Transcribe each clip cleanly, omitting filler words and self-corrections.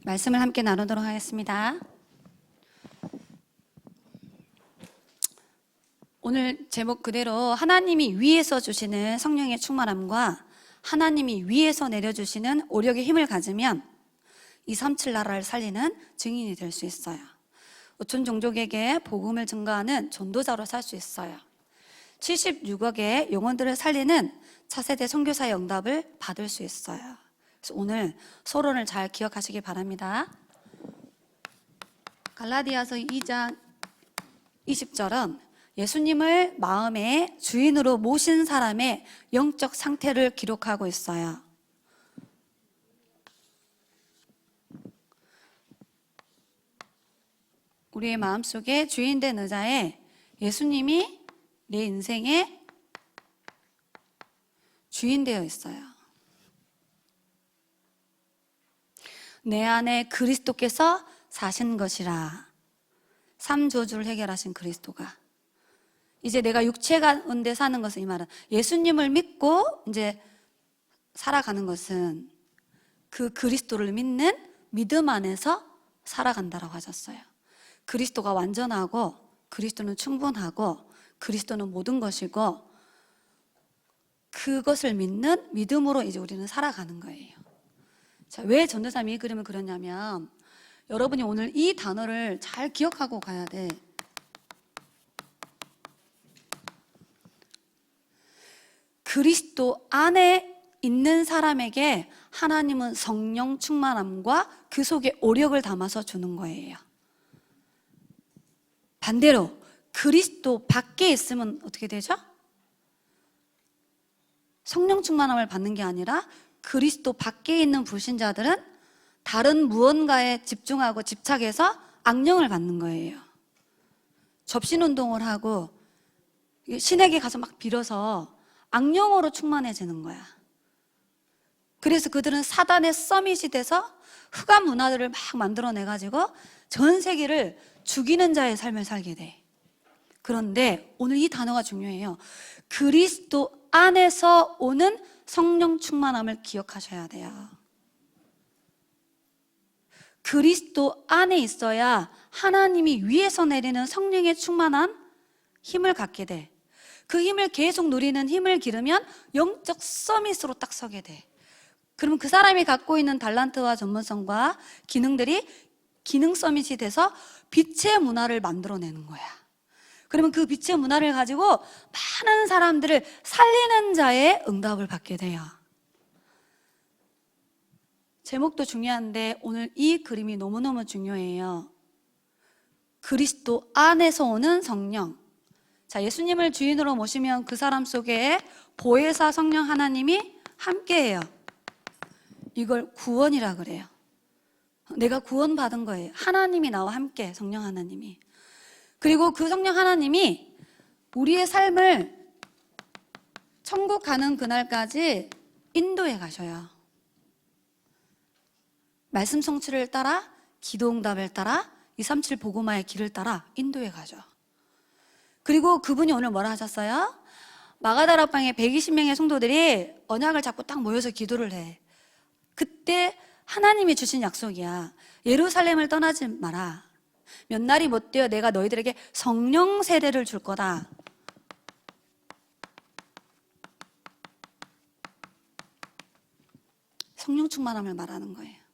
말씀을 함께 나누도록 하겠습니다. 오늘 제목 그대로 하나님이 위에서 주시는 성령의 충만함과 하나님이 위에서 내려주시는 오력의 힘을 가지면 237 나라를 살리는 증인이 될 수 있어요. 오천 종족에게 복음을 증거하는 전도자로 살 수 있어요. 76억의 영혼들을 살리는 차세대 선교사의 응답을 받을 수 있어요. 그래서 오늘 서론을 잘 기억하시기 바랍니다. 갈라디아서 2장 20절은 예수님을 마음의 주인으로 모신 사람의 영적 상태를 기록하고 있어요. 우리의 마음속에 주인된 의자에 예수님이 내 인생의 주인 되어 있어요. 내 안에 그리스도께서 사신 것이라. 삼저주를 해결하신 그리스도가. 이제 내가 육체 가운데 사는 것은, 이 말은 예수님을 믿고 이제 살아가는 것은 그 그리스도를 믿는 믿음 안에서 살아간다라고 하셨어요. 그리스도가 완전하고 그리스도는 충분하고 그리스도는 모든 것이고, 그것을 믿는 믿음으로 이제 우리는 살아가는 거예요. 자, 왜 전도사님이 이 그림을 그렸냐면, 여러분이 오늘 이 단어를 잘 기억하고 가야 돼. 그리스도 안에 있는 사람에게 하나님은 성령 충만함과 그 속에 오력을 담아서 주는 거예요. 반대로 그리스도 밖에 있으면 어떻게 되죠? 성령 충만함을 받는 게 아니라 그리스도 밖에 있는 불신자들은 다른 무언가에 집중하고 집착해서 악령을 받는 거예요. 접신운동을 하고 신에게 가서 막 빌어서 악령으로 충만해지는 거야. 그래서 그들은 사단의 서밋이 돼서 흑암 문화들을 막 만들어내가지고 전 세계를 죽이는 자의 삶을 살게 돼. 그런데 오늘 이 단어가 중요해요. 그리스도 안에서 오는 성령 충만함을 기억하셔야 돼요. 그리스도 안에 있어야 하나님이 위에서 내리는 성령의 충만한 힘을 갖게 돼. 그 힘을 계속 누리는 힘을 기르면 영적 서밋으로 딱 서게 돼. 그러면 그 사람이 갖고 있는 달란트와 전문성과 기능들이 기능 서밋이 돼서 빛의 문화를 만들어내는 거야. 그러면 그 빛의 문화를 가지고 많은 사람들을 살리는 자의 응답을 받게 돼요. 제목도 중요한데 오늘 이 그림이 너무너무 중요해요. 그리스도 안에서 오는 성령. 자, 예수님을 주인으로 모시면 그 사람 속에 보혜사 성령 하나님이 함께해요. 이걸 구원이라 그래요. 내가 구원받은 거예요. 하나님이 나와 함께, 성령 하나님이. 그리고 그 성령 하나님이 우리의 삶을 천국 가는 그날까지 인도해 가셔요. 말씀 성취를 따라, 기도 응답을 따라, 237 복음화의 길을 따라 인도해 가죠. 그리고 그분이 오늘 뭐라 하셨어요? 마가다락방에 120명의 성도들이 언약을 잡고 딱 모여서 기도를 해. 그때 하나님이 주신 약속이야. 예루살렘을 떠나지 마라. 몇 날이 못 되어 내가 너희들에게 성령 세례를 줄 거다. 성령 충만함을 말하는 거예요.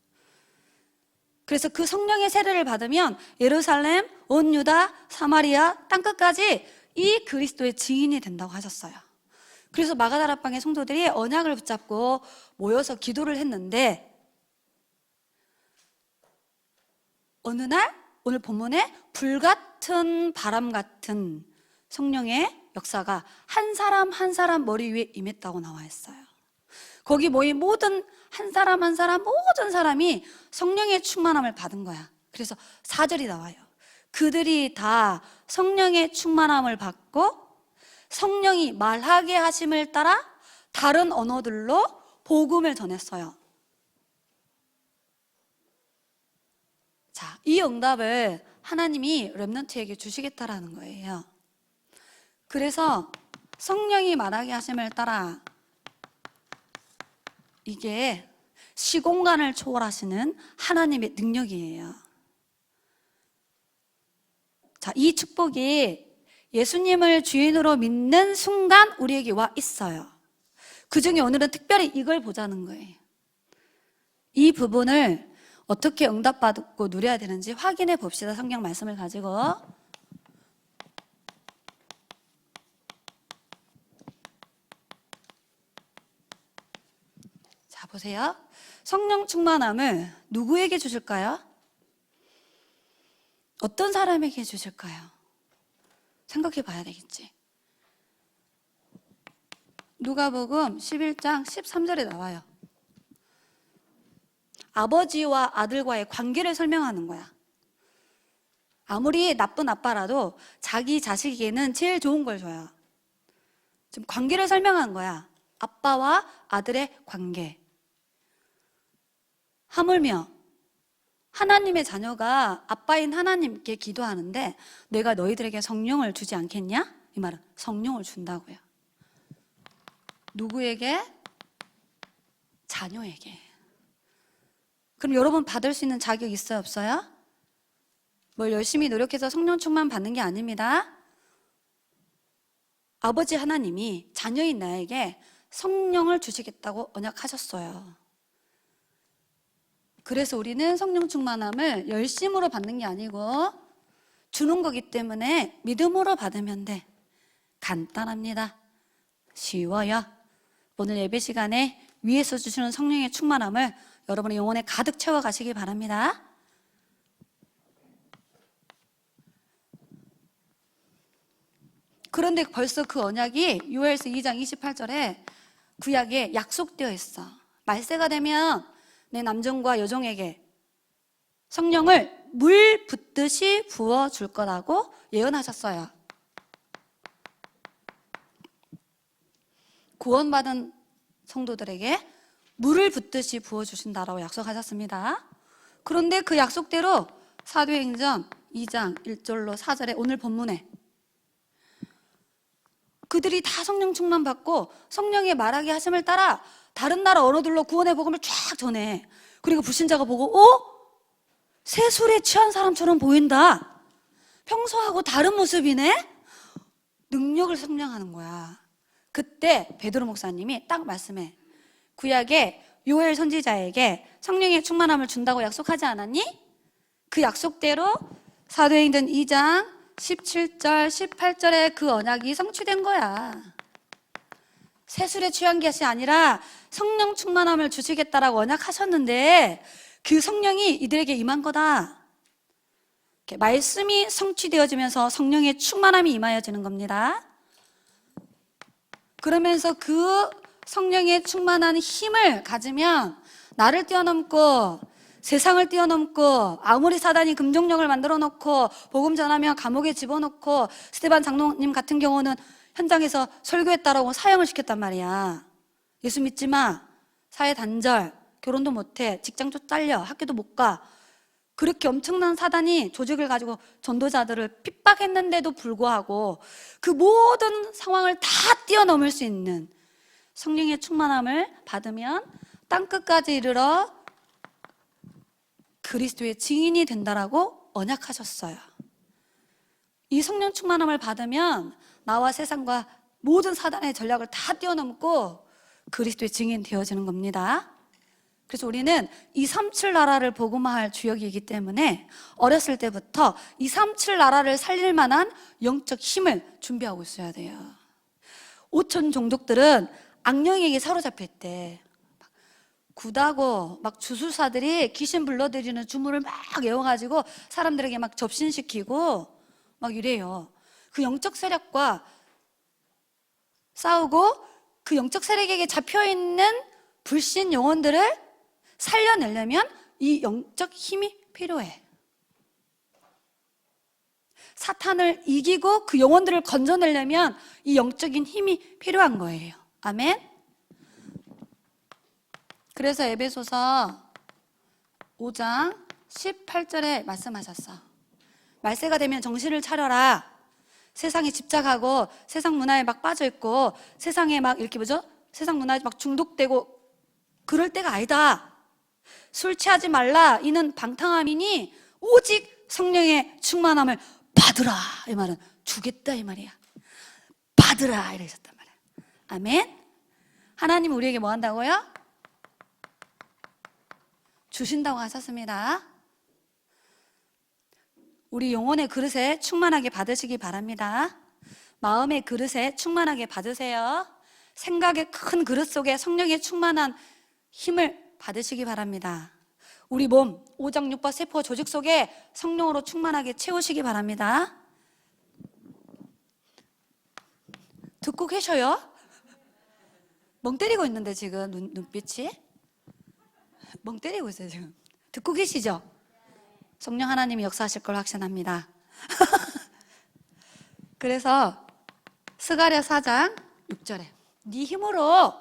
그래서 그 성령의 세례를 받으면 예루살렘, 온 유다, 사마리아, 땅끝까지 이 그리스도의 증인이 된다고 하셨어요. 그래서 마가다락방의 성도들이 언약을 붙잡고 모여서 기도를 했는데, 어느 날 오늘 본문에 불같은 바람 같은 성령의 역사가 한 사람 한 사람 머리 위에 임했다고 나와 있어요. 거기 모인 모든 한 사람 한 사람 모든 사람이 성령의 충만함을 받은 거야. 그래서 4절이 나와요. 그들이 다 성령의 충만함을 받고 성령이 말하게 하심을 따라 다른 언어들로 복음을 전했어요. 자, 이 응답을 하나님이 렘넌트에게 주시겠다라는 거예요. 그래서 성령이 말하게 하심을 따라, 이게 시공간을 초월하시는 하나님의 능력이에요. 자, 이 축복이 예수님을 주인으로 믿는 순간 우리에게 와 있어요. 그 중에 오늘은 특별히 이걸 보자는 거예요. 이 부분을 어떻게 응답받고 누려야 되는지 확인해 봅시다. 성경 말씀을 가지고. 자, 보세요. 성령 충만함을 누구에게 주실까요? 어떤 사람에게 주실까요? 생각해 봐야 되겠지. 누가복음 11장 13절에 나와요. 아버지와 아들과의 관계를 설명하는 거야. 아무리 나쁜 아빠라도 자기 자식에게는 제일 좋은 걸 줘요. 지금 관계를 설명한 거야. 아빠와 아들의 관계. 하물며 하나님의 자녀가 아빠인 하나님께 기도하는데 내가 너희들에게 성령을 주지 않겠냐? 이 말은 성령을 준다고요. 누구에게? 자녀에게. 그럼 여러분 받을 수 있는 자격 있어요, 없어요? 뭘 열심히 노력해서 성령 충만 받는 게 아닙니다. 아버지 하나님이 자녀인 나에게 성령을 주시겠다고 언약하셨어요. 그래서 우리는 성령 충만함을 열심으로 받는 게 아니고 주는 거기 때문에 믿음으로 받으면 돼. 간단합니다. 쉬워요. 오늘 예배 시간에 위에서 주시는 성령의 충만함을 여러분의 영혼에 가득 채워 가시기 바랍니다. 그런데 벌써 그 언약이 요엘서 2장 28절에 구약에 약속되어 있어. 말세가 되면 내 남종과 여종에게 성령을 물 붓듯이 부어줄 거라고 예언하셨어요. 구원받은 성도들에게 물을 붓듯이 부어주신다라고 약속하셨습니다. 그런데 그 약속대로 사도행전 2장 1절로 4절에 오늘 본문에 그들이 다 성령 충만 받고 성령의 말하게 하심을 따라 다른 나라 언어들로 구원의 복음을 쫙 전해. 그리고 불신자가 보고 새 술에 취한 사람처럼 보인다. 평소하고 다른 모습이네? 능력을 성장하는 거야. 그때 베드로 목사님이 딱 말씀해. 구약에 요엘 선지자에게 성령의 충만함을 준다고 약속하지 않았니? 그 약속대로 사도행전 2장 17절, 18절에 그 언약이 성취된 거야. 새술에 취한 것이 아니라 성령 충만함을 주시겠다라고 언약하셨는데 그 성령이 이들에게 임한 거다. 이렇게 말씀이 성취되어지면서 성령의 충만함이 임하여지는 겁니다. 그러면서 그 성령의 충만한 힘을 가지면 나를 뛰어넘고 세상을 뛰어넘고 아무리 사단이 금종령을 만들어 놓고 복음 전하며 감옥에 집어넣고 스데반 장로님 같은 경우는 현장에서 설교했다라고 사형을 시켰단 말이야. 예수 믿지 마, 사회 단절, 결혼도 못해, 직장도 잘려, 학교도 못 가. 그렇게 엄청난 사단이 조직을 가지고 전도자들을 핍박했는데도 불구하고 그 모든 상황을 다 뛰어넘을 수 있는 성령의 충만함을 받으면 땅끝까지 이르러 그리스도의 증인이 된다라고 언약하셨어요. 이 성령 충만함을 받으면 나와 세상과 모든 사단의 전략을 다 뛰어넘고 그리스도의 증인 되어지는 겁니다. 그래서 우리는 237 나라를 복음화할 주역이기 때문에 어렸을 때부터 237 나라를 살릴 만한 영적 힘을 준비하고 있어야 돼요. 5천 종족들은 악령에게 사로잡힐 때 굿하고 막 주술사들이 귀신 불러들이는 주문을 막 외워가지고 사람들에게 막 접신시키고 막 이래요. 그 영적 세력과 싸우고 그 영적 세력에게 잡혀있는 불신 영혼들을 살려내려면 이 영적 힘이 필요해. 사탄을 이기고 그 영혼들을 건져내려면 이 영적인 힘이 필요한 거예요. 아멘. 그래서 에베소서 5장 18절에 말씀하셨어. 말세가 되면 정신을 차려라. 세상에 집착하고 세상 문화에 막 빠져있고 세상에 막 이렇게 세상 문화에 막 중독되고 그럴 때가 아니다. 술 취하지 말라. 이는 방탕함이니 오직 성령의 충만함을 받으라. 이 말은 주겠다 이 말이야. 받으라 이러셨단 말이야. 아멘. 하나님 우리에게 뭐 한다고요? 주신다고 하셨습니다. 우리 영혼의 그릇에 충만하게 받으시기 바랍니다. 마음의 그릇에 충만하게 받으세요. 생각의 큰 그릇 속에 성령의 충만한 힘을 받으시기 바랍니다. 우리 몸, 오장 육과 세포 조직 속에 성령으로 충만하게 채우시기 바랍니다. 듣고 계셔요? 멍 때리고 있는데 지금 눈빛이 멍 때리고 있어요 지금. 듣고 계시죠? 성령 하나님이 역사하실 걸 확신합니다. 그래서 스가랴 4장 6절에 네 힘으로,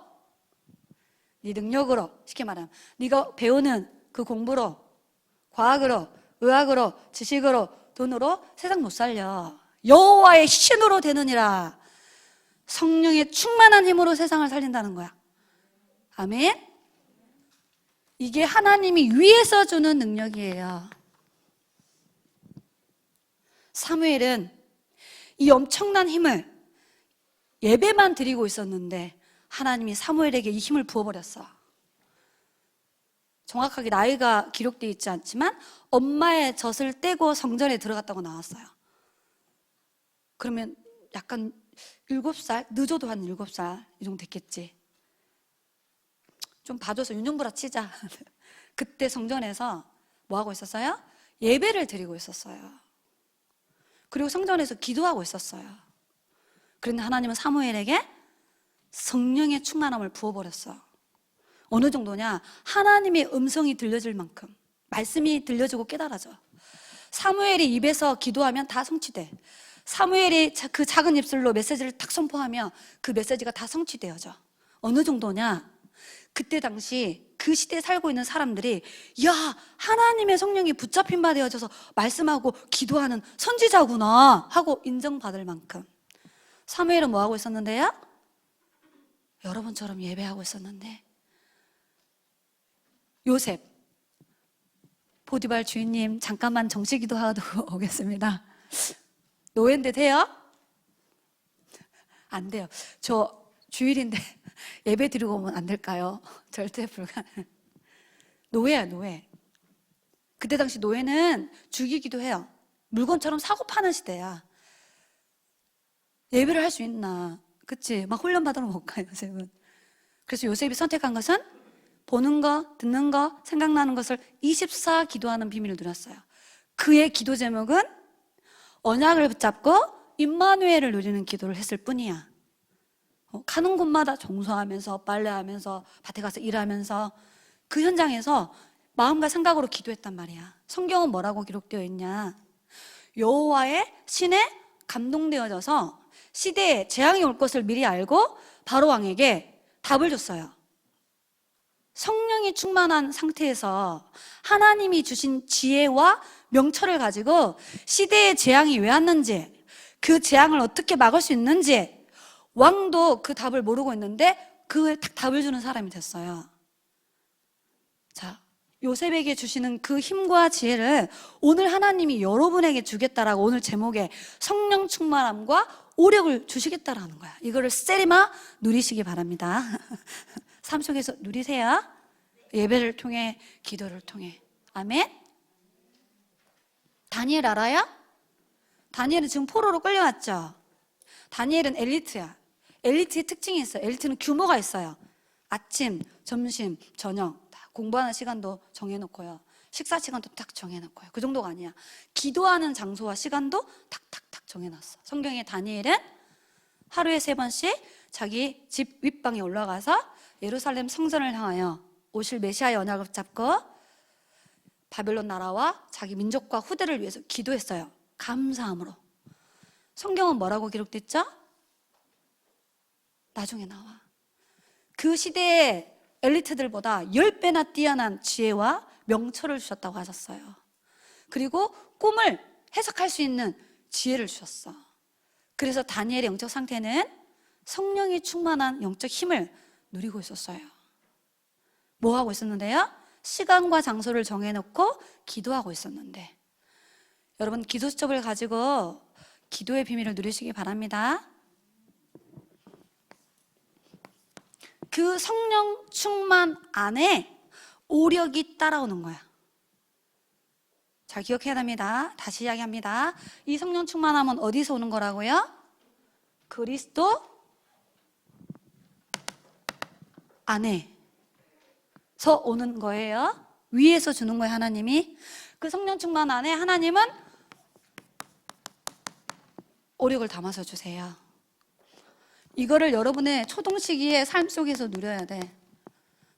네 능력으로, 쉽게 말하면 네가 배우는 그 공부로, 과학으로, 의학으로, 지식으로, 돈으로 세상 못 살려. 여호와의 신으로 되느니라. 성령의 충만한 힘으로 세상을 살린다는 거야. 아멘. 이게 하나님이 위에서 주는 능력이에요. 사무엘은 이 엄청난 힘을 예배만 드리고 있었는데 하나님이 사무엘에게 이 힘을 부어버렸어. 정확하게 나이가 기록되어 있지 않지만 엄마의 젖을 떼고 성전에 들어갔다고 나왔어요. 그러면 약간 7살? 늦어도 한 7살 이 정도 됐겠지. 좀 봐줘서 윤영부라 치자. 그때 성전에서 뭐 하고 있었어요? 예배를 드리고 있었어요. 그리고 성전에서 기도하고 있었어요. 그런데 하나님은 사무엘에게 성령의 충만함을 부어버렸어. 어느 정도냐? 하나님의 음성이 들려질 만큼 말씀이 들려지고 깨달아져. 사무엘이 입에서 기도하면 다 성취돼. 사무엘이 그 작은 입술로 메시지를 탁 선포하며 그 메시지가 다 성취되어져. 어느 정도냐? 그때 당시 그 시대에 살고 있는 사람들이 야, 하나님의 성령이 붙잡힌 바 되어져서 말씀하고 기도하는 선지자구나 하고 인정받을 만큼. 사무엘은 뭐 하고 있었는데요? 여러분처럼 예배하고 있었는데 요셉, 보디발 주인님 잠깐만 정식 기도하고 오겠습니다. 노예인데 돼요? 안 돼요. 저 주일인데 예배 드리고 오면 안 될까요? 절대 불가능. 노예야, 노예. 그때 당시 노예는 죽이기도 해요. 물건처럼 사고 파는 시대야. 예배를 할 수 있나? 그치? 막 훈련 받으러 못 가요, 요셉은. 그래서 요셉이 선택한 것은 보는 거, 듣는 거, 생각나는 것을 24 기도하는 비밀을 누렸어요. 그의 기도 제목은 언약을 붙잡고 임마누엘을 누리는 기도를 했을 뿐이야. 가는 곳마다 청소하면서 빨래하면서 밭에 가서 일하면서 그 현장에서 마음과 생각으로 기도했단 말이야. 성경은 뭐라고 기록되어 있냐? 여호와의 신에 감동되어져서 시대에 재앙이 올 것을 미리 알고 바로 왕에게 답을 줬어요. 성령이 충만한 상태에서 하나님이 주신 지혜와 명철을 가지고 시대의 재앙이 왜 왔는지, 그 재앙을 어떻게 막을 수 있는지 왕도 그 답을 모르고 있는데 그 답을 주는 사람이 됐어요. 자, 요셉에게 주시는 그 힘과 지혜를 오늘 하나님이 여러분에게 주겠다라고 오늘 제목에 성령 충만함과 오력을 주시겠다라는 거야. 이거를 세리마 누리시기 바랍니다. 삶 속에서 누리세요. 예배를 통해, 기도를 통해. 아멘. 다니엘 알아요? 다니엘은 지금 포로로 끌려왔죠. 다니엘은 엘리트야. 엘리트의 특징이 있어요. 엘리트는 규모가 있어요. 아침, 점심, 저녁 다 공부하는 시간도 정해놓고요. 식사 시간도 딱 정해놓고요. 그 정도가 아니야. 기도하는 장소와 시간도 탁탁탁 정해놨어. 성경에 다니엘은 하루에 3번씩 자기 집 윗방에 올라가서 예루살렘 성전을 향하여 오실 메시아의 언약을 잡고 바벨론 나라와 자기 민족과 후대를 위해서 기도했어요. 감사함으로. 성경은 뭐라고 기록됐죠? 나중에 나와. 그 시대의 엘리트들보다 10배나 뛰어난 지혜와 명철을 주셨다고 하셨어요. 그리고 꿈을 해석할 수 있는 지혜를 주셨어. 그래서 다니엘의 영적 상태는 성령이 충만한 영적 힘을 누리고 있었어요. 뭐 하고 있었는데요? 시간과 장소를 정해놓고 기도하고 있었는데, 여러분 기도 수첩을 가지고 기도의 비밀을 누리시기 바랍니다. 그 성령 충만 안에 오력이 따라오는 거야. 잘 기억해야 됩니다. 다시 이야기합니다. 이 성령 충만함은 어디서 오는 거라고요? 그리스도 안에서 오는 거예요. 위에서 주는 거예요, 하나님이. 그 성령 충만 안에 하나님은 오력을 담아서 주세요. 이거를 여러분의 초동 시기의 삶 속에서 누려야 돼.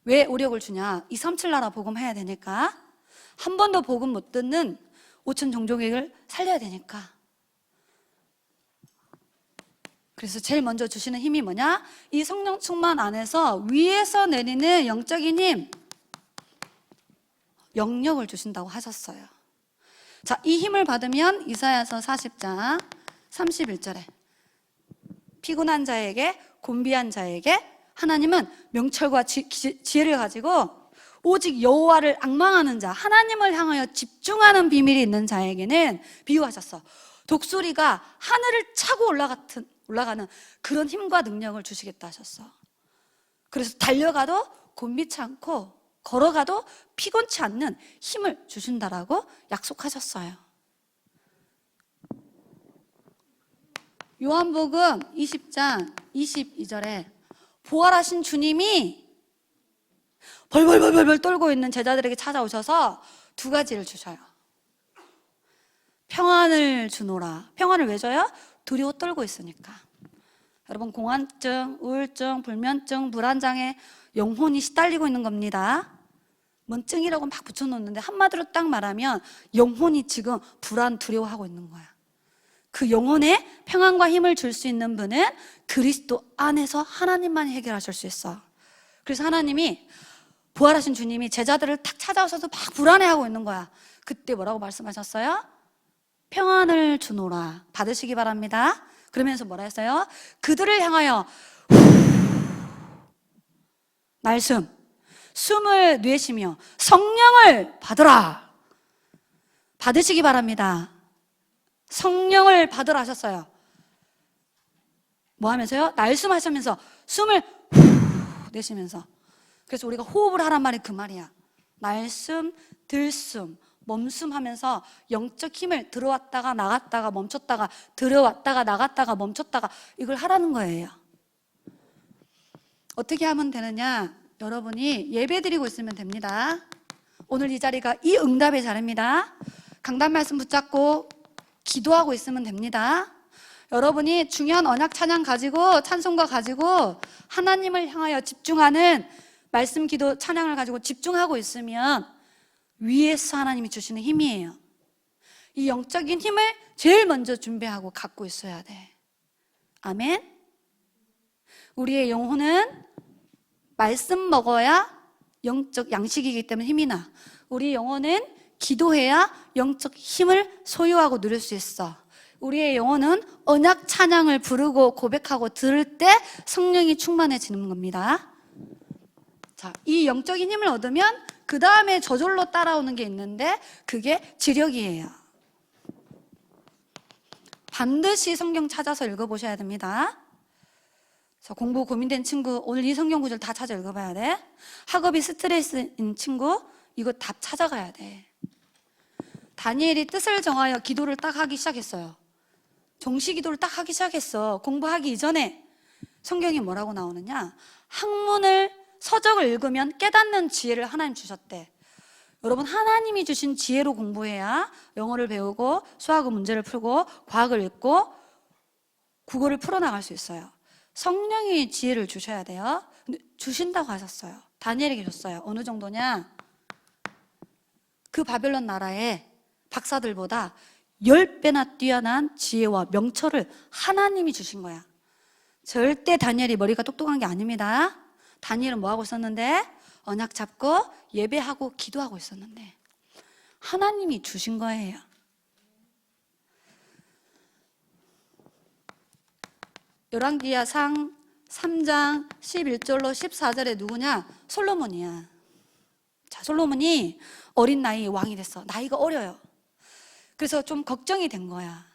왜 오력을 주냐? 237 나라 복음 해야 되니까. 한 번도 복음 못 듣는 5천 종족을 살려야 되니까. 그래서 제일 먼저 주시는 힘이 뭐냐? 이 성령 충만 안에서 위에서 내리는 영적인 힘, 영력을 주신다고 하셨어요. 자, 이 힘을 받으면 이사야서 40장 31절에 피곤한 자에게, 곤비한 자에게 하나님은 명철과 지혜를 가지고 오직 여호와를 앙망하는 자, 하나님을 향하여 집중하는 비밀이 있는 자에게는 비유하셨어. 독수리가 하늘을 차고 올라가는 그런 힘과 능력을 주시겠다 하셨어. 그래서 달려가도 곤비치 않고 걸어가도 피곤치 않는 힘을 주신다라고 약속하셨어요. 요한복음 20장 22절에 부활하신 주님이 벌벌 떨고 있는 제자들에게 찾아오셔서 두 가지를 주셔요. 평안을 주노라. 평안을 왜 줘요? 두려워 떨고 있으니까. 여러분 공황증, 우울증, 불면증, 불안장애, 영혼이 시달리고 있는 겁니다. 뭔 증이라고 막 붙여놓는데 한마디로 딱 말하면 영혼이 지금 불안, 두려워하고 있는 거야. 그 영혼에 평안과 힘을 줄 수 있는 분은 그리스도 안에서 하나님만 해결하실 수 있어. 그래서 하나님이 부활하신 주님이 제자들을 탁 찾아오셔서 막 불안해하고 있는 거야. 그때 뭐라고 말씀하셨어요? 평안을 주노라. 받으시기 바랍니다. 그러면서 뭐라 했어요? 그들을 향하여 말씀, 숨을 내쉬며 성령을 받으라. 받으시기 바랍니다. 성령을 받으라 하셨어요. 뭐 하면서요? 날숨하시면서 숨을 내쉬면서. 그래서 우리가 호흡을 하란 말이 그 말이야. 날숨, 들숨, 멈숨 하면서 영적 힘을 들어왔다가 나갔다가 멈췄다가 들어왔다가 나갔다가 멈췄다가 이걸 하라는 거예요. 어떻게 하면 되느냐? 여러분이 예배 드리고 있으면 됩니다. 오늘 이 자리가 이 응답의 자리입니다. 강단 말씀 붙잡고 기도하고 있으면 됩니다. 여러분이 중요한 언약 찬양 가지고 찬송가 가지고 하나님을 향하여 집중하는 말씀 기도 찬양을 가지고 집중하고 있으면 위에서 하나님이 주시는 힘이에요. 이 영적인 힘을 제일 먼저 준비하고 갖고 있어야 돼. 아멘. 우리의 영혼은 말씀 먹어야 영적 양식이기 때문에 힘이 나. 우리 영혼은 기도해야 영적 힘을 소유하고 누릴 수 있어. 우리의 영혼은 언약 찬양을 부르고 고백하고 들을 때 성령이 충만해지는 겁니다. 자, 이 영적인 힘을 얻으면 그 다음에 저절로 따라오는 게 있는데 그게 지력이에요. 반드시 성경 찾아서 읽어보셔야 됩니다. 자, 공부 고민된 친구 오늘 이 성경 구절 다 찾아 읽어봐야 돼. 학업이 스트레스인 친구 이거 답 찾아가야 돼. 다니엘이 뜻을 정하여 기도를 딱 하기 시작했어요. 정시 기도를 딱 하기 시작했어. 공부하기 이전에. 성경이 뭐라고 나오느냐? 학문을 서적을 읽으면 깨닫는 지혜를 하나님 주셨대. 여러분 하나님이 주신 지혜로 공부해야 영어를 배우고 수학의 문제를 풀고 과학을 읽고 국어를 풀어나갈 수 있어요. 성령이 지혜를 주셔야 돼요. 근데 주신다고 하셨어요. 다니엘에게 줬어요. 어느 정도냐? 그 바벨론 나라의 박사들보다 10배나 뛰어난 지혜와 명철을 하나님이 주신 거야. 절대 다니엘이 머리가 똑똑한 게 아닙니다. 다니엘은 뭐 하고 있었는데? 언약 잡고 예배하고 기도하고 있었는데 하나님이 주신 거예요. 열왕기하상 3장 11절로 14절에 누구냐? 솔로몬이야. 자, 솔로몬이 어린 나이에 왕이 됐어. 나이가 어려요. 그래서 좀 걱정이 된 거야.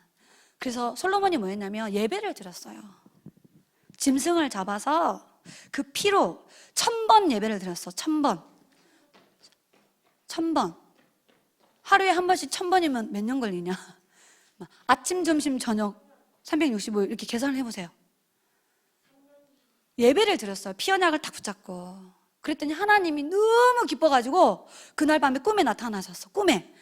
그래서 솔로몬이 뭐 했냐면 예배를 드렸어요. 짐승을 잡아서 그 피로 1000번 예배를 드렸어. 1000번. 1000번. 하루에 한 번씩 1000번이면 몇 년 걸리냐? 아침, 점심, 저녁 365일 이렇게 계산을 해보세요. 예배를 드렸어요. 피언약을 딱 붙잡고. 그랬더니 하나님이 너무 기뻐가지고 그날 밤에 꿈에 나타나셨어. 꿈에.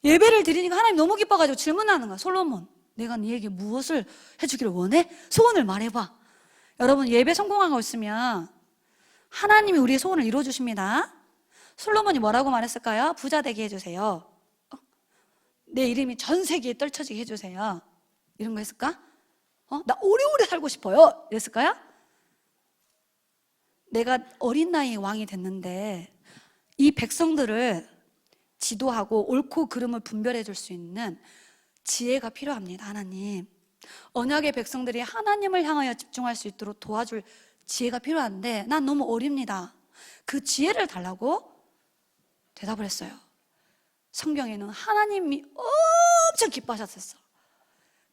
예배를 드리니까 하나님 너무 기뻐가지고 질문하는 거야. 솔로몬, 내가 네에게 무엇을 해주기를 원해? 소원을 말해봐. 여러분, 예배 성공하고 있으면 하나님이 우리의 소원을 이루어주십니다. 솔로몬이 뭐라고 말했을까요? 부자 되게 해주세요. 내 이름이 전 세계에 떨쳐지게 해주세요. 이런 거 했을까? 나 오래오래 살고 싶어요. 이랬을까요? 내가 어린 나이에 왕이 됐는데 이 백성들을 지도하고 옳고 그름을 분별해 줄 수 있는 지혜가 필요합니다. 하나님, 언약의 백성들이 하나님을 향하여 집중할 수 있도록 도와줄 지혜가 필요한데 난 너무 어립니다. 그 지혜를 달라고 대답을 했어요. 성경에는 하나님이 엄청 기뻐하셨었어.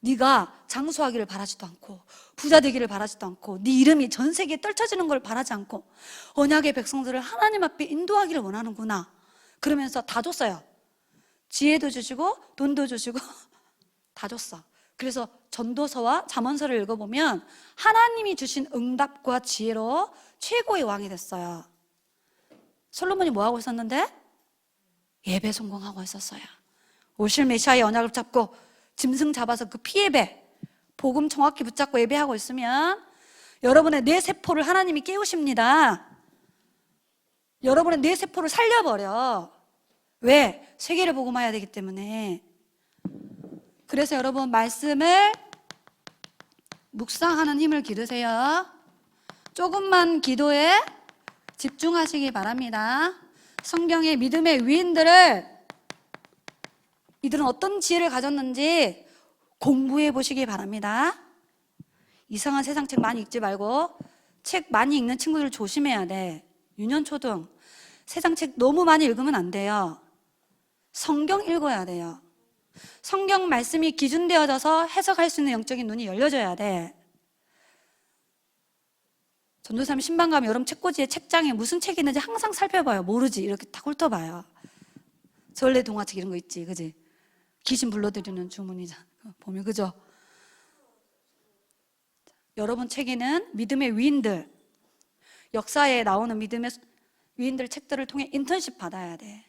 네가 장수하기를 바라지도 않고 부자 되기를 바라지도 않고 네 이름이 전 세계에 떨쳐지는 걸 바라지 않고 언약의 백성들을 하나님 앞에 인도하기를 원하는구나. 그러면서 다 줬어요. 지혜도 주시고 돈도 주시고 다 줬어. 그래서 전도서와 잠언서를 읽어보면 하나님이 주신 응답과 지혜로 최고의 왕이 됐어요. 솔로몬이 뭐하고 있었는데? 예배 성공하고 있었어요. 오실 메시아의 언약을 잡고 짐승 잡아서 그 피예배, 복음 정확히 붙잡고 예배하고 있으면 여러분의 뇌세포를 하나님이 깨우십니다. 여러분의 뇌세포를 살려버려. 왜? 세계를 복음해야 되기 때문에. 그래서 여러분, 말씀을 묵상하는 힘을 기르세요. 조금만 기도에 집중하시기 바랍니다. 성경의 믿음의 위인들을, 이들은 어떤 지혜를 가졌는지 공부해 보시기 바랍니다. 이상한 세상 책 많이 읽지 말고 책 많이 읽는 친구들 조심해야 돼. 유년 초등 세상 책 너무 많이 읽으면 안 돼요. 성경 읽어야 돼요. 성경 말씀이 기준되어져서 해석할 수 있는 영적인 눈이 열려져야 돼. 전도사님 신방 가면 여러분 책꽂이에 책장에 무슨 책이 있는지 항상 살펴봐요. 모르지 이렇게 딱 훑어봐요. 전래 동화책 이런 거 있지, 그지? 귀신 불러들이는 주문이잖아. 보면 그죠? 여러분 책에는 믿음의 위인들, 역사에 나오는 믿음의 위인들 책들을 통해 인턴십 받아야 돼.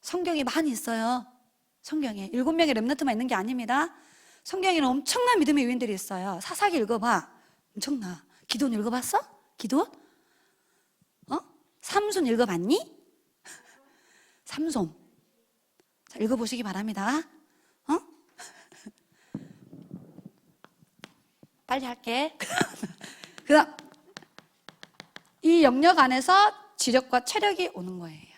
성경이 많이 있어요. 성경에 7명의 렘넌트만 있는 게 아닙니다. 성경에는 엄청난 믿음의 위인들이 있어요. 사사기 읽어봐. 엄청나. 기돈 읽어봤어? 기돈? 삼손 읽어봤니? 삼손. 자, 읽어보시기 바랍니다. 빨리 할게. 그다음 이 영역 안에서 지력과 체력이 오는 거예요.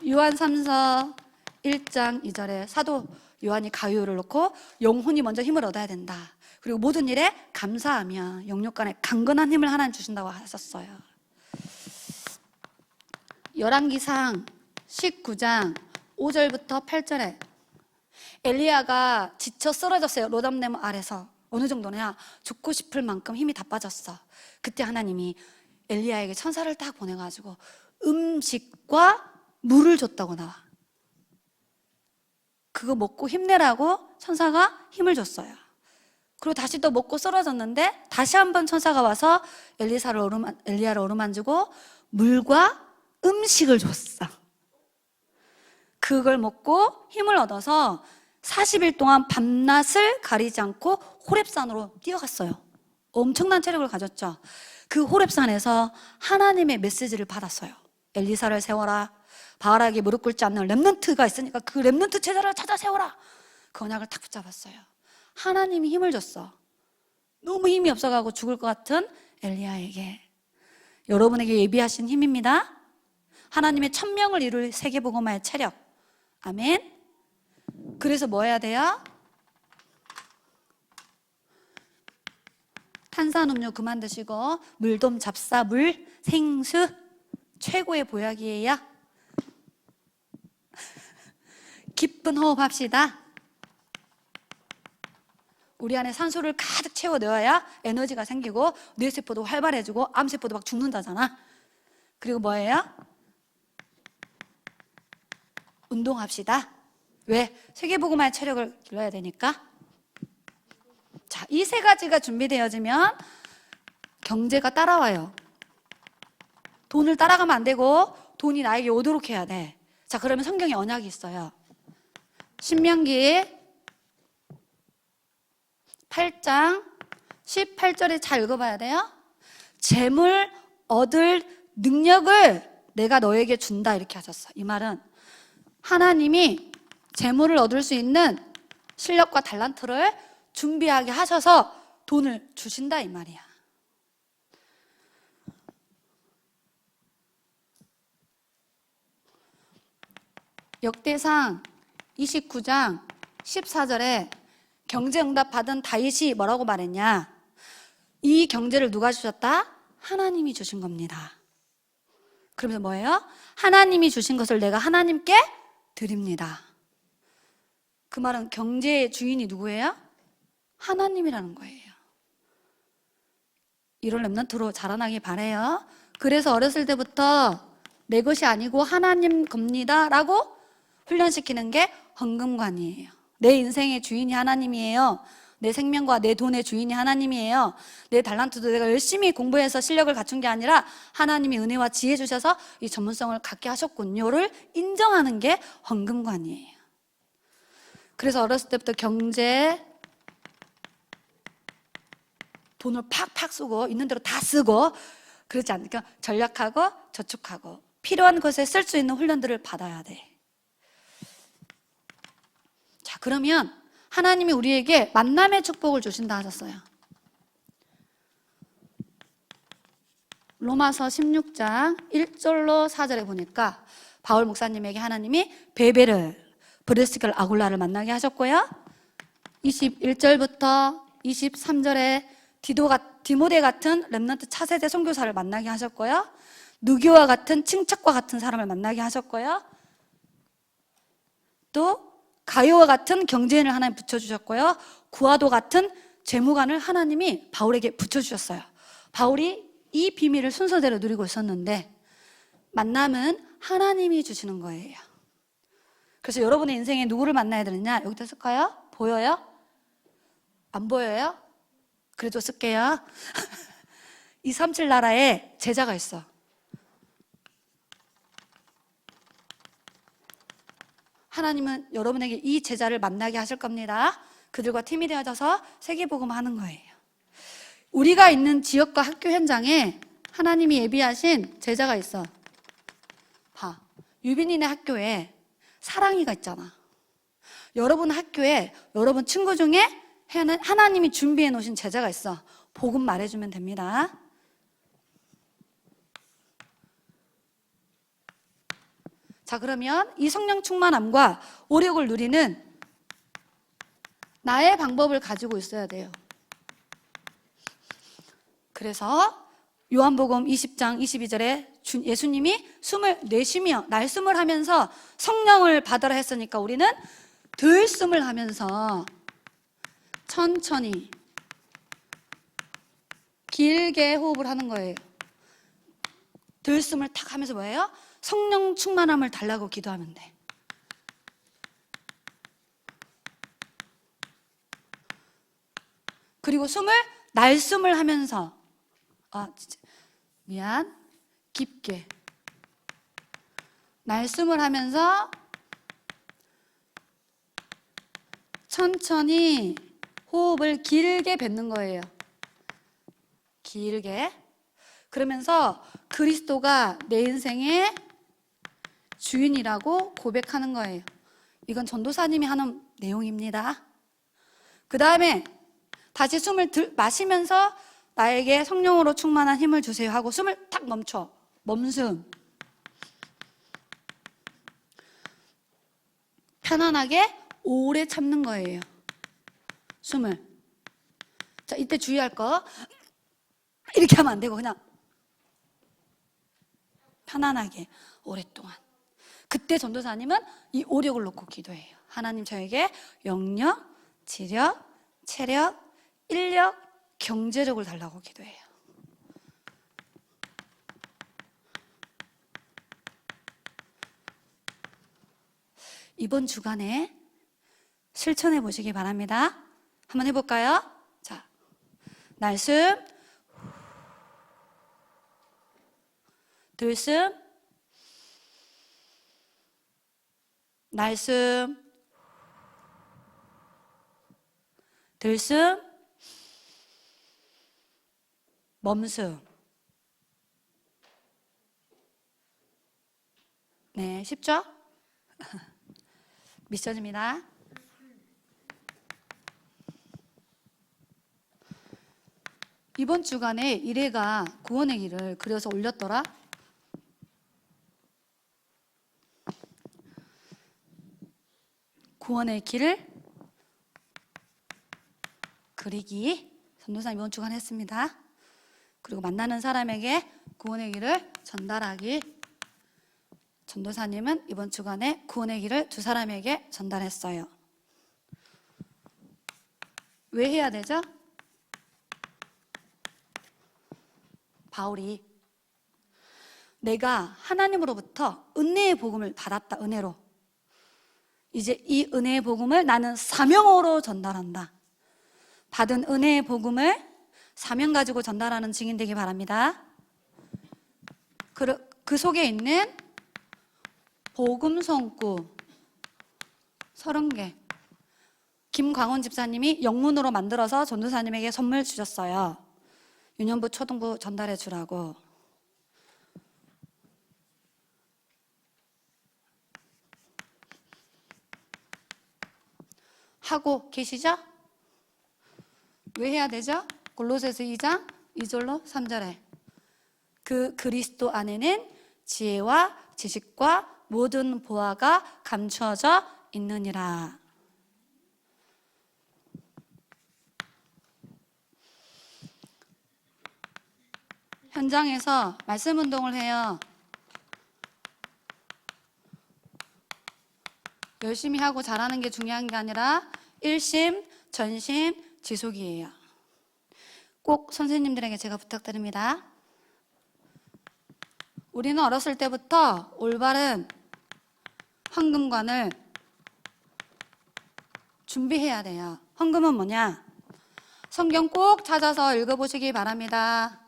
요한 3서 1장 2절에 사도 요한이 가위를 놓고 영혼이 먼저 힘을 얻어야 된다. 그리고 모든 일에 감사하며 영육 간에 강건한 힘을 하나님 주신다고 하셨어요. 열왕기상 19장 5절부터 8절에 엘리야가 지쳐 쓰러졌어요. 로담나무 아래서. 어느 정도냐? 죽고 싶을 만큼 힘이 다 빠졌어. 그때 하나님이 엘리야에게 천사를 딱 보내가지고 음식과 물을 줬다고 나와. 그거 먹고 힘내라고 천사가 힘을 줬어요. 그리고 다시 또 먹고 쓰러졌는데 다시 한번 천사가 와서 엘리야를 어루만지고 물과 음식을 줬어. 그걸 먹고 힘을 얻어서 40일 동안 밤낮을 가리지 않고 호렙산으로 뛰어갔어요. 엄청난 체력을 가졌죠. 그 호렙산에서 하나님의 메시지를 받았어요. 엘리사를 세워라. 바알에게 무릎 꿇지 않는 렘넌트가 있으니까 그 렘넌트 제자를 찾아 세워라. 그 언약을 탁 붙잡았어요. 하나님이 힘을 줬어. 너무 힘이 없어가고 죽을 것 같은 엘리야에게. 여러분에게 예비하신 힘입니다. 하나님의 1000명을 이룰 세계복음화의 체력. 아멘. 그래서 뭐 해야 돼요? 탄산음료 그만 드시고 물돔 잡사 물 생수 최고의 보약이에요. 깊은 호흡합시다. 우리 안에 산소를 가득 채워 넣어야 에너지가 생기고 뇌세포도 활발해지고 암세포도 막 죽는다잖아. 그리고 뭐예요? 운동합시다. 왜? 세계보고마의 체력을 길러야 되니까. 자, 이 세 가지가 준비되어지면 경제가 따라와요. 돈을 따라가면 안 되고 돈이 나에게 오도록 해야 돼. 자, 그러면 성경에 언약이 있어요. 신명기 8장 18절에 잘 읽어봐야 돼요. 재물 얻을 능력을 내가 너에게 준다 이렇게 하셨어. 이 말은 하나님이 재물을 얻을 수 있는 실력과 달란트를 준비하게 하셔서 돈을 주신다 이 말이야. 역대상 29장 14절에 경제응답 받은 다윗이 뭐라고 말했냐? 이 경제를 누가 주셨다? 하나님이 주신 겁니다. 그러면서 뭐예요? 하나님이 주신 것을 내가 하나님께 드립니다. 그 말은 경제의 주인이 누구예요? 하나님이라는 거예요. 이런 렘넌트로 자라나길 바래요. 그래서 어렸을 때부터 내 것이 아니고 하나님 겁니다 라고 훈련시키는 게 헌금관이에요. 내 인생의 주인이 하나님이에요. 내 생명과 내 돈의 주인이 하나님이에요. 내 달란트도 내가 열심히 공부해서 실력을 갖춘 게 아니라 하나님이 은혜와 지혜 주셔서 이 전문성을 갖게 하셨군요를 인정하는 게 헌금관이에요. 그래서 어렸을 때부터 경제 돈을 팍팍 쓰고 있는 대로 다 쓰고 그렇지 않으니까 전략하고 저축하고 필요한 것에 쓸 수 있는 훈련들을 받아야 돼. 자, 그러면 하나님이 우리에게 만남의 축복을 주신다 하셨어요. 로마서 16장 1절로 4절에 보니까 바울 목사님에게 하나님이 베베를 브리스갈 아굴라를 만나게 하셨고요. 21절부터 23절에 디모데 같은 렘넌트 차세대 선교사를 만나게 하셨고요. 누기와 같은 칭찬과 같은 사람을 만나게 하셨고요. 또 가요와 같은 경제인을 하나님 붙여주셨고요. 구하도 같은 재무관을 하나님이 바울에게 붙여주셨어요. 바울이 이 비밀을 순서대로 누리고 있었는데 만남은 하나님이 주시는 거예요. 그래서 여러분의 인생에 누구를 만나야 되느냐? 여기다 쓸까요? 보여요? 안 보여요? 그래도 쓸게요. 237 나라에 제자가 있어. 하나님은 여러분에게 이 제자를 만나게 하실 겁니다. 그들과 팀이 되어져서 세계복음 하는 거예요. 우리가 있는 지역과 학교 현장에 하나님이 예비하신 제자가 있어. 봐, 유빈이네 학교에 사랑이가 있잖아. 여러분 학교에 여러분 친구 중에 하나님이 준비해 놓으신 제자가 있어. 복음 말해주면 됩니다. 자, 그러면 이 성령 충만함과 오력을 누리는 나의 방법을 가지고 있어야 돼요. 그래서 요한복음 20장 22절에 예수님이 숨을 내쉬며 날숨을 하면서 성령을 받으라 했으니까 우리는 들숨을 하면서 천천히 길게 호흡을 하는 거예요. 들숨을 탁 하면서 뭐예요? 성령 충만함을 달라고 기도하면 돼. 그리고 날숨을 하면서 깊게 날숨을 하면서 천천히 호흡을 길게 뱉는 거예요. 길게. 그러면서 그리스도가 내 인생의 주인이라고 고백하는 거예요. 이건 전도사님이 하는 내용입니다. 그 다음에 다시 숨을 마시면서 나에게 성령으로 충만한 힘을 주세요 하고 숨을 탁 멈춰. 멈숨. 편안하게 오래 참는 거예요. 숨을. 자, 이때 주의할 거 이렇게 하면 안 되고 그냥 편안하게 오랫동안. 그때 전도사님은 이 오력을 놓고 기도해요. 하나님 저에게 영력, 지력, 체력, 인력, 경제력을 달라고 기도해요. 이번 주간에 실천해 보시기 바랍니다. 한번 해볼까요? 자, 날숨, 들숨, 날숨, 들숨, 멈숨. 네, 쉽죠? 미션입니다. 이번 주간에 일회가 구원의 길을 그려서 올렸더라. 구원의 길을 그리기 전도사님 이번 주간 했습니다. 그리고 만나는 사람에게 구원의 길을 전달하기. 전도사님은 이번 주간에 구원의 길을 2사람에게 전달했어요. 왜 해야 되죠? 바울이 내가 하나님으로부터 은혜의 복음을 받았다. 은혜로. 이제 이 은혜의 복음을 나는 사명으로 전달한다. 받은 은혜의 복음을 사명 가지고 전달하는 증인 되기 바랍니다. 그 속에 있는 복음 성구 30개 김광원 집사님이 영문으로 만들어서 전도사님에게 선물 주셨어요. 유년부 초등부 전달해 주라고. 하고 계시죠? 왜 해야 되죠? 골로새서 2장 2절로 3절에 그 그리스도 안에는 지혜와 지식과 모든 보화가 감추어져 있느니라. 현장에서 말씀 운동을 해요. 열심히 하고 잘하는 게 중요한 게 아니라 일심, 전심, 지속이에요. 꼭 선생님들에게 제가 부탁드립니다. 우리는 어렸을 때부터 올바른 헌금관을 준비해야 돼요. 헌금은 뭐냐? 성경 꼭 찾아서 읽어보시기 바랍니다.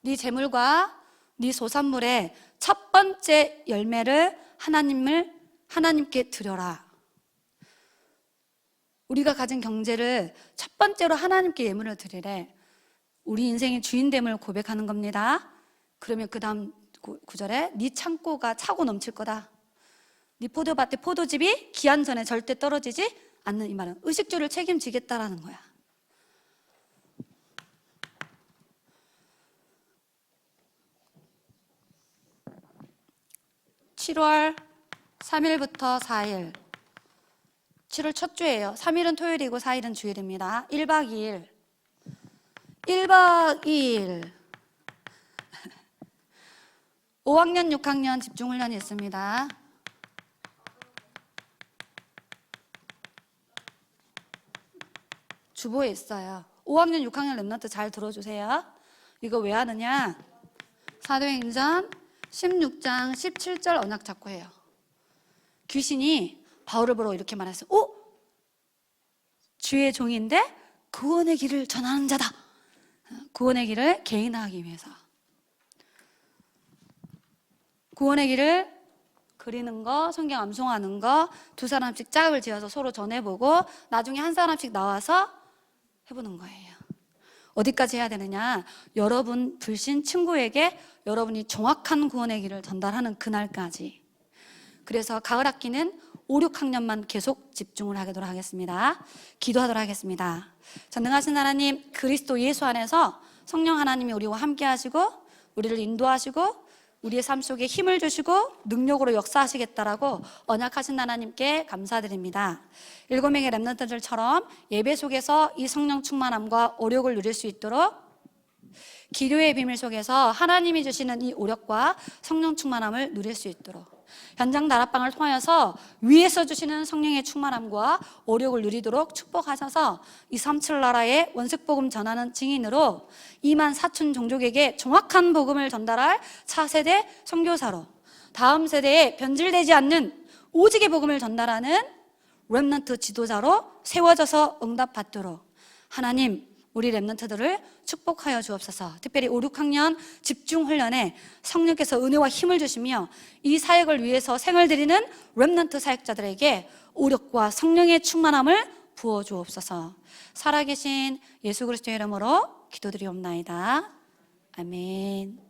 네 재물과 네 소산물의 첫 번째 열매를 하나님께 드려라. 우리가 가진 경제를 첫 번째로 하나님께 예물을 드리래. 우리 인생의 주인됨을 고백하는 겁니다. 그러면 그 다음 구절에 네 창고가 차고 넘칠 거다. 네 포도밭에 포도즙이 기한 전에 절대 떨어지지 않는, 이 말은 의식주를 책임지겠다라는 거야. (7월 3일부터 4일) 7월 첫 주예요. 3일은 토요일이고 4일은 주일입니다. 1박 2일 1박 2일 5학년 6학년 집중훈련이 있습니다. 주보에 있어요. 5학년 6학년 랩런트 잘 들어주세요. 이거 왜 하느냐? 사도행전 16장 17절 언약 잡고 해요. 귀신이 바울을 보러 이렇게 말했어요. 오! 주의 종인데 구원의 길을 전하는 자다. 구원의 길을 개인화하기 위해서. 구원의 길을 그리는 거, 성경 암송하는 거, 2사람씩 짝을 지어서 서로 전해보고 나중에 한 사람씩 나와서 해보는 거예요. 어디까지 해야 되느냐? 여러분 불신 친구에게 여러분이 정확한 구원의 길을 전달하는 그날까지. 그래서 가을 학기는 5, 6학년만 계속 집중을 하도록 하겠습니다. 기도하도록 하겠습니다. 전능하신 하나님, 그리스도 예수 안에서 성령 하나님이 우리와 함께 하시고 우리를 인도하시고 우리의 삶 속에 힘을 주시고 능력으로 역사하시겠다라고 언약하신 하나님께 감사드립니다. 7명의 랩런트들처럼 예배 속에서 이 성령 충만함과 오력을 누릴 수 있도록 기료의 비밀 속에서 하나님이 주시는 이 오력과 성령 충만함을 누릴 수 있도록 현장 다락방을 통하여서 위에서 주시는 성령의 충만함과 오력을 누리도록 축복하셔서 237 나라의 원색복음 전하는 증인으로 2만 4천 종족에게 정확한 복음을 전달할 차세대 선교사로 다음 세대에 변질되지 않는 오직의 복음을 전달하는 렘넌트 지도자로 세워져서 응답받도록 하나님 우리 렘넌트들을 축복하여 주옵소서. 특별히 5, 6학년 집중훈련에 성령께서 은혜와 힘을 주시며 이 사역을 위해서 생을 드리는 렘넌트 사역자들에게 오력과 성령의 충만함을 부어 주옵소서. 살아계신 예수 그리스도의 이름으로 기도드리옵나이다. 아멘.